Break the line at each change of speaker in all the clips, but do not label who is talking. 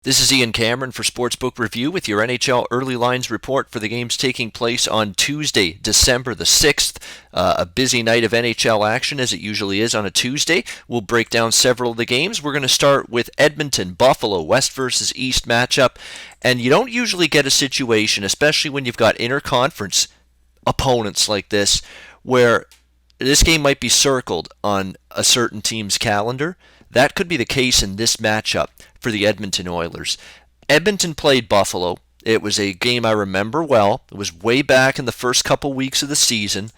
This is Ian Cameron for Sportsbook Review with your NHL Early Lines report for the games taking place on Tuesday, December the 6th. A busy night of NHL action, as it usually is on a Tuesday. We'll break down several of the games. We're going to start with Edmonton Buffalo, West versus East matchup. And you don't usually get a situation, especially when you've got interconference opponents like this, where this game might be circled on a certain team's calendar. That could be the case in this matchup for the Edmonton Oilers. Edmonton played Buffalo. It was a game I remember well. It was way back in the first couple weeks of the season,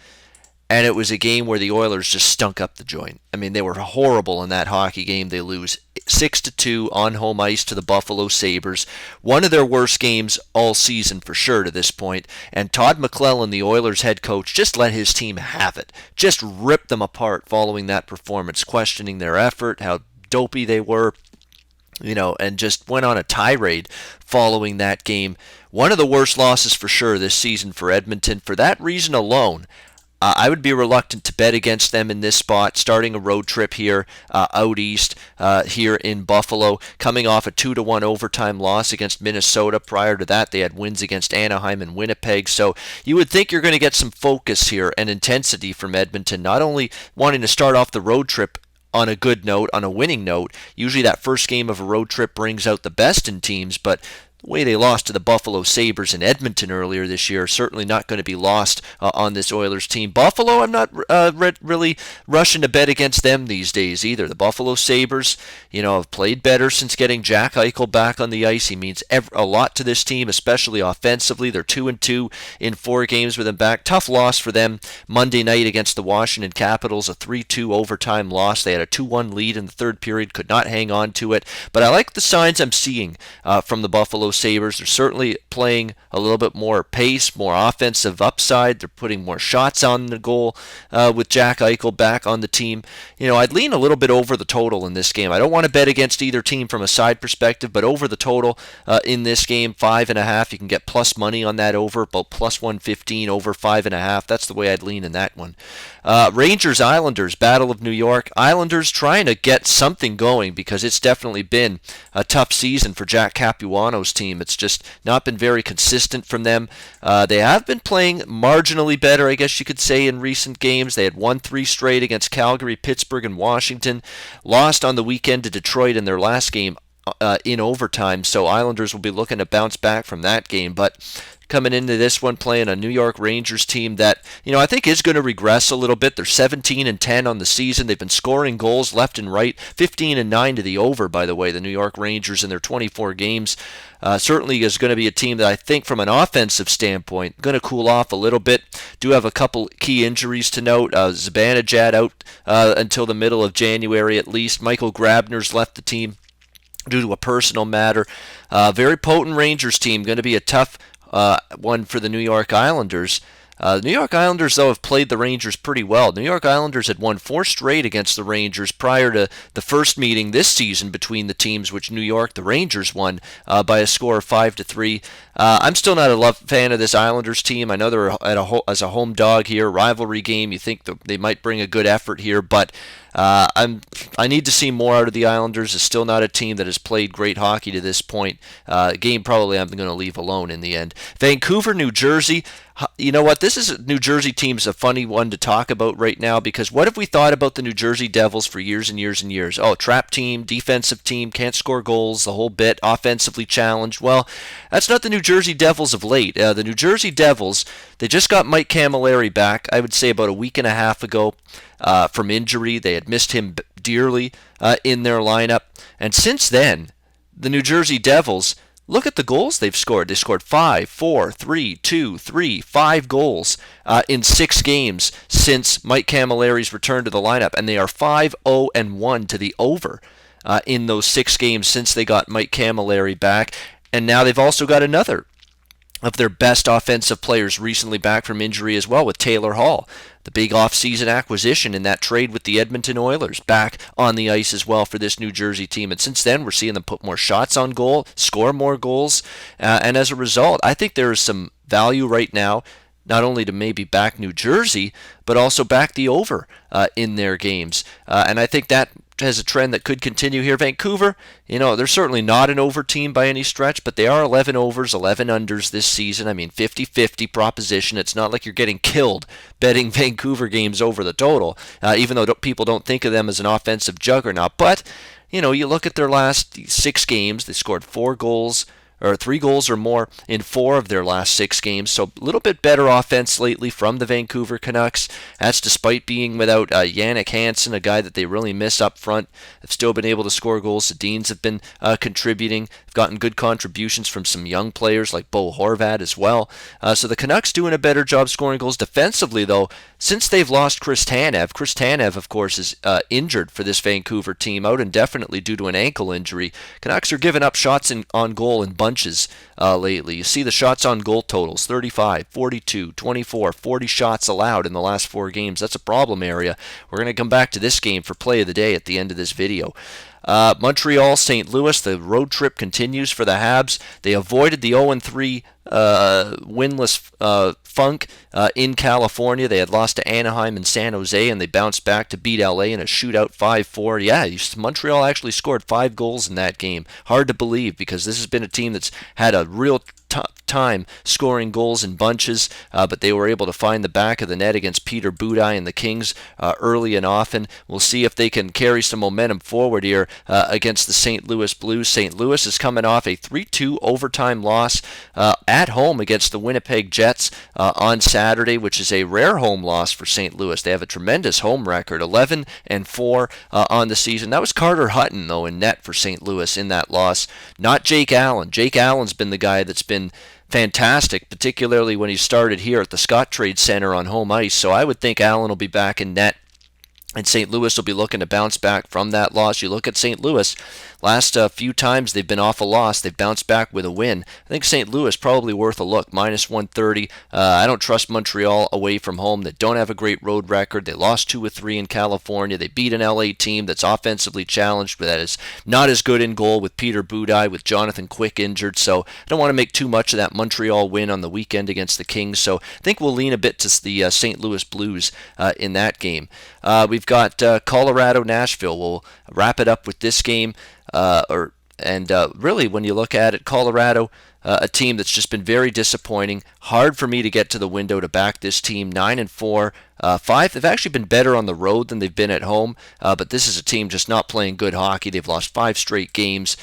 and it was a game where the Oilers just stunk up the joint. I mean, they were horrible in that hockey game. They lose 6-2 on home ice to the Buffalo Sabres. One of their worst games all season for sure to this point. And Todd McLellan, the Oilers head coach, just let his team have it. Just ripped them apart following that performance, questioning their effort, how dopey they were, and just went on a tirade following that game. One of the worst losses for sure this season for Edmonton. For that reason alone, I would be reluctant to bet against them in this spot, starting a road trip here out east here in Buffalo, coming off a 2-1 overtime loss against Minnesota. Prior to that, they had wins against Anaheim and Winnipeg. So you would think you're going to get some focus here and intensity from Edmonton, not only wanting to start off the road trip on a good note, on a winning note. Usually that first game of a road trip brings out the best in teams, but the way they lost to the Buffalo Sabres in Edmonton earlier this year certainly not going to be lost on this Oilers team. Buffalo, I'm not really rushing to bet against them these days either. The Buffalo Sabres, have played better since getting Jack Eichel back on the ice. He means a lot to this team, especially offensively. They're 2-2 in 4 games with him back. Tough loss for them Monday night against the Washington Capitals, a 3-2 overtime loss. They had a 2-1 lead in the third period, could not hang on to it. But I like the signs I'm seeing from the Buffalo Sabres. They're certainly playing a little bit more pace, more offensive upside. They're putting more shots on the goal with Jack Eichel back on the team. I'd lean a little bit over the total in this game. I don't want to bet against either team from a side perspective, but over the total in this game, 5.5. You can get plus money on that over, about plus 115 over 5.5. That's the way I'd lean in that one. Rangers Islanders, Battle of New York. Islanders trying to get something going because it's definitely been a tough season for Jack Capuano's team. It's just not been very consistent from them. They have been playing marginally better, I guess you could say, in recent games. They had won 3 straight against Calgary, Pittsburgh, and Washington. Lost on the weekend to Detroit in their last game in overtime, so Islanders will be looking to bounce back from that game. But coming into this one, playing a New York Rangers team that, I think is going to regress a little bit. They're 17-10 on the season. They've been scoring goals left and right. 15-9 to the over, by the way, the New York Rangers in their 24 games. Certainly is going to be a team that I think from an offensive standpoint going to cool off a little bit. Do have a couple key injuries to note. Zibanejad out until the middle of January at least. Michael Grabner's left the team due to a personal matter. Very potent Rangers team. Going to be a tough one for the New York Islanders. The New York Islanders, though, have played the Rangers pretty well. The New York Islanders had won 4 straight against the Rangers prior to the first meeting this season between the teams, which New York, the Rangers, won by a score of 5-3. I'm still not a fan of this Islanders team. I know they're as a home dog here, rivalry game. You think they might bring a good effort here, but I need to see more out of the Islanders. It's still not a team that has played great hockey to this point. Game probably I'm going to leave alone in the end. Vancouver, New Jersey. You know what? This is New Jersey team's a funny one to talk about right now because what have we thought about the New Jersey Devils for years and years and years? Oh, trap team, defensive team, can't score goals, the whole bit, offensively challenged. Well, that's not the New Jersey Devils of late. The New Jersey Devils, they just got Mike Camilleri back, I would say about a week and a half ago from injury. They had missed him dearly in their lineup. And since then, the New Jersey Devils, look at the goals they've scored. They scored 5, 4, 3, 2, 3, 5 goals in 6 games since Mike Camilleri's return to the lineup, and they are 5-0-1 to the over in those 6 games since they got Mike Camilleri back. And now they've also got another of their best offensive players recently back from injury as well with Taylor Hall, the big offseason acquisition in that trade with the Edmonton Oilers, back on the ice as well for this New Jersey team. And since then, we're seeing them put more shots on goal, score more goals, and as a result, I think there is some value right now not only to maybe back New Jersey, but also back the over in their games. And I think that has a trend that could continue here. Vancouver, they're certainly not an over team by any stretch, but they are 11 overs, 11 unders this season. I mean, 50-50 proposition. It's not like you're getting killed betting Vancouver games over the total, even though people don't think of them as an offensive juggernaut. But, you look at their last 6 games, they scored 4 goals, or 3 goals or more in 4 of their last 6 games. So a little bit better offense lately from the Vancouver Canucks. That's despite being without Jannik Hansen, a guy that they really miss up front. They've still been able to score goals. The Deans have been contributing. They've gotten good contributions from some young players like Bo Horvat as well. So the Canucks doing a better job scoring goals defensively, though. Since they've lost Chris Tanev, of course, is injured for this Vancouver team, out indefinitely due to an ankle injury. Canucks are giving up shots on goal in bunches lately. You see the shots on goal totals, 35, 42, 24, 40 shots allowed in the last 4 games. That's a problem area. We're going to come back to this game for play of the day at the end of this video. Montreal, St. Louis, the road trip continues for the Habs. They avoided the 0-3 winless funk in California. They had lost to Anaheim and San Jose, and they bounced back to beat LA in a shootout 5-4. Yeah, Montreal actually scored 5 goals in that game. Hard to believe, because this has been a team that's had a real tough time scoring goals in bunches, but they were able to find the back of the net against Peter Budaj and the Kings early and often. We'll see if they can carry some momentum forward here against the St. Louis Blues. St. Louis is coming off a 3-2 overtime loss at home against the Winnipeg Jets on Saturday, which is a rare home loss for St. Louis. They have a tremendous home record, 11-4 on the season. That was Carter Hutton, though, in net for St. Louis in that loss, not Jake Allen. Jake Allen's been the guy that's been fantastic, particularly when he started here at the Scott Trade Center on home ice. So I would think Allen will be back in net, and St. Louis will be looking to bounce back from that loss. You look at St. Louis, last few times they've been off a loss, they've bounced back with a win. I think St. Louis probably worth a look, -130. I don't trust Montreal away from home. They don't have a great road record. They lost 2 of 3 in California. They beat an LA team that's offensively challenged, but that is not as good in goal with Peter Budaj, with Jonathan Quick injured. So I don't want to make too much of that Montreal win on the weekend against the Kings. So I think we'll lean a bit to the St. Louis Blues in that game. We've got Colorado-Nashville. We'll wrap it up with this game. Really, when you look at it, Colorado, a team that's just been very disappointing. Hard for me to get to the window to back this team. 9-4, 5. They've actually been better on the road than they've been at home, but this is a team just not playing good hockey. They've lost 5 straight games.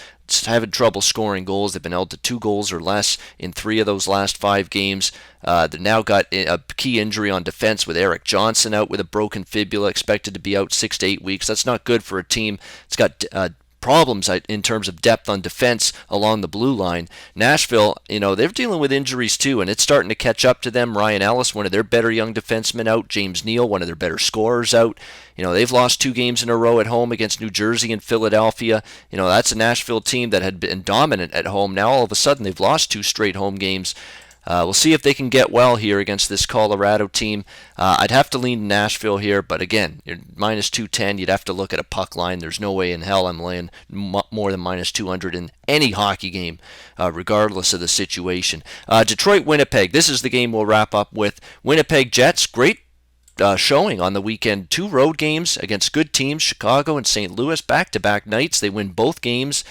Having trouble scoring goals. They've been held to 2 goals or less in 3 of those last 5 games. They've now got a key injury on defense with Eric Johnson out with a broken fibula, expected to be out 6 to 8 weeks. That's not good for a team. It's got problems in terms of depth on defense along the blue line. Nashville, they're dealing with injuries too, and it's starting to catch up to them. Ryan Ellis, one of their better young defensemen, out. James Neal, one of their better scorers, out. They've lost 2 games in a row at home against New Jersey and Philadelphia. That's a Nashville team that had been dominant at home. Now all of a sudden they've lost 2 straight home games. We'll see if they can get well here against this Colorado team. I'd have to lean Nashville here, but again, you're -210. You'd have to look at a puck line. There's no way in hell I'm laying more than -200 in any hockey game, regardless of the situation. Detroit-Winnipeg. This is the game we'll wrap up with. Winnipeg Jets, great showing on the weekend. 2 road games against good teams, Chicago and St. Louis, back-to-back nights. They win both games.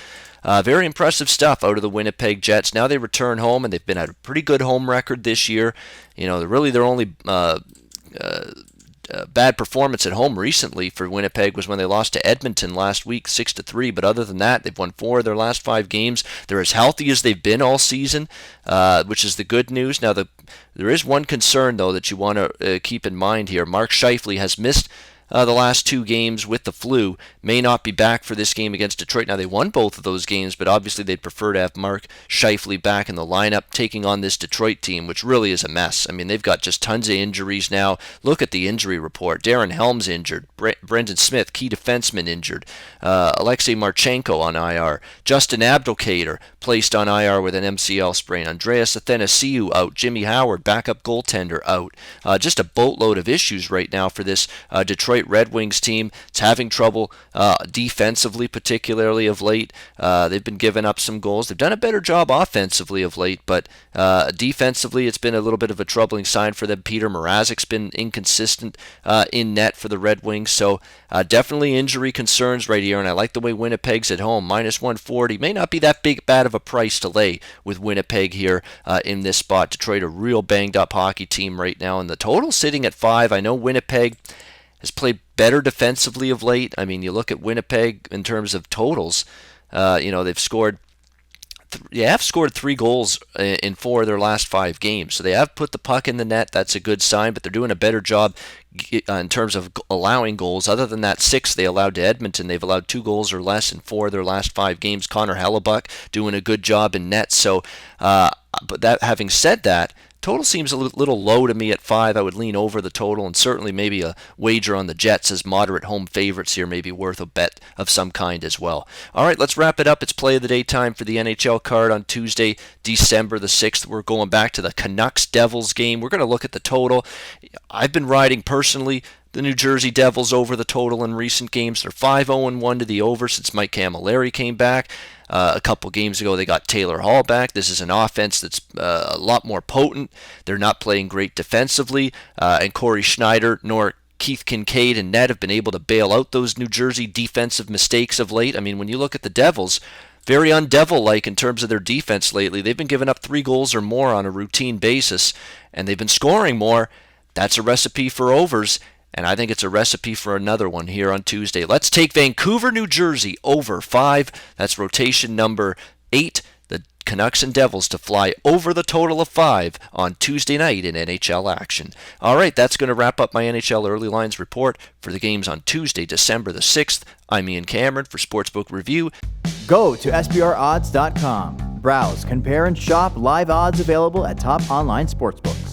Very impressive stuff out of the Winnipeg Jets. Now they return home, and they've been at a pretty good home record this year. Their only bad performance at home recently for Winnipeg was when they lost to Edmonton last week, 6-3. But other than that, they've won 4 of their last 5 games. They're as healthy as they've been all season, which is the good news. Now, there is one concern, though, that you want to keep in mind here. Mark Scheifele has missed the last 2 games with the flu, may not be back for this game against Detroit. Now, they won both of those games, but obviously they'd prefer to have Mark Scheifele back in the lineup, taking on this Detroit team, which really is a mess. I mean, they've got just tons of injuries now. Look at the injury report. Darren Helm's injured. Brendan Smith, key defenseman, injured. Alexei Marchenko on IR. Justin Abdelkader placed on IR with an MCL sprain. Andreas Athanasiou out. Jimmy Howard, backup goaltender, out. Just a boatload of issues right now for this Detroit Detroit Red Wings team. It's having trouble defensively, particularly of late. They've been giving up some goals. They've done a better job offensively of late, but defensively it's been a little bit of a troubling sign for them. Peter Mrazek's been inconsistent in net for the Red Wings, so definitely injury concerns right here, and I like the way Winnipeg's at home. Minus 140 may not be that bad of a price to lay with Winnipeg here in this spot. Detroit, a real banged-up hockey team right now, and the total sitting at 5. I know Winnipeg has played better defensively of late. I mean, you look at Winnipeg in terms of totals, they've scored 3 goals in 4 of their last 5 games. So they have put the puck in the net. That's a good sign, but they're doing a better job in terms of allowing goals. Other than that 6 they allowed to Edmonton, they've allowed 2 goals or less in 4 of their last 5 games. Connor Hellebuck doing a good job in net. So, but that having said that, total seems a little low to me at 5. I would lean over the total, and certainly maybe a wager on the Jets as moderate home favorites here may be worth a bet of some kind as well. All right, let's wrap it up. It's play of the day time for the NHL card on Tuesday, December the 6th. We're going back to the Canucks-Devils game. We're going to look at the total. I've been riding personally the New Jersey Devils over the total in recent games. They're 5-0-1 to the over since Mike Camilleri came back. A couple games ago, they got Taylor Hall back. This is an offense that's a lot more potent. They're not playing great defensively, and Corey Schneider nor Keith Kincaid and Ned have been able to bail out those New Jersey defensive mistakes of late. I mean, when you look at the Devils, very un-Devil-like in terms of their defense lately. They've been giving up 3 goals or more on a routine basis, and they've been scoring more. That's a recipe for overs. And I think it's a recipe for another one here on Tuesday. Let's take Vancouver, New Jersey over 5. That's rotation number 8. The Canucks and Devils to fly over the total of 5 on Tuesday night in NHL action. All right, that's going to wrap up my NHL Early Lines report for the games on Tuesday, December the 6th. I'm Ian Cameron for Sportsbook Review.
Go to SBRodds.com. Browse, compare, and shop live odds available at top online sportsbooks.